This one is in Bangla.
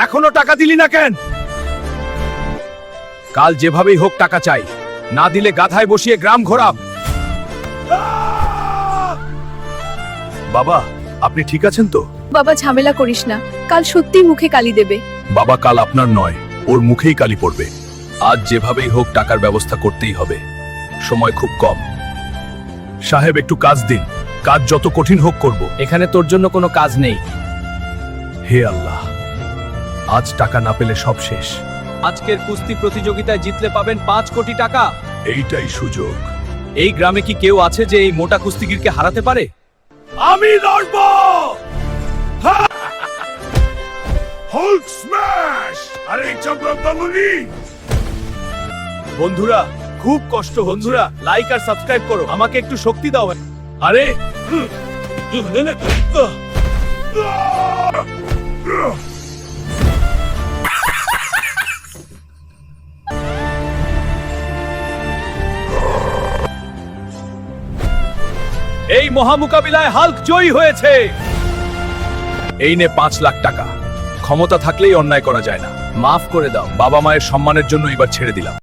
এখনো টাকা দিলি না কেন? কাল যেভাবেই হোক টাকা চাই, না দিলে গাধায় বসিয়ে গ্রাম ঘোরাব। বাবা, আপনি ঠিক আছেন তো? বাবা ঝামেলা করিস না, কাল সত্যিই মুখে কালি দেবে। বাবা, কাল আপনার নয়, ওর মুখেই কালি পড়বে। আজ যেভাবেই হোক টাকার ব্যবস্থা করতেই হবে, সময় খুব কম। সাহেব, একটু কাজ দিন, কাজ যত কঠিন হোক করব। এখানে তোর জন্য কোনো কাজ নেই। হে আল্লাহ, আজ টাকা না পেলে সব শেষ। আজকের কুস্তি প্রতিযোগিতায় জিতলে পাবেন 5 কোটি টাকা। এইটাই সুযোগ। এই গ্রামে কি কেউ আছে যে এই মোটা কুস্তিগিরকে হারাতে পারে? আমি লড়ব। Hulk smash! আরে চক্রবর্তী, বন্ধুরা খুব কষ্ট। বন্ধুরা লাইক আর সাবস্ক্রাইব করো, আমাকে একটু শক্তি দাও। আরে এই মহামুকাবিলায় হাল্ক জয়ী হয়েছে। এই নে 5 লাখ টাকা। ক্ষমতা থাকলেই অন্যায় করা যায় না। মাফ করে দাও, বাবা মায়ের সম্মানের জন্য এবার ছেড়ে দিলাম।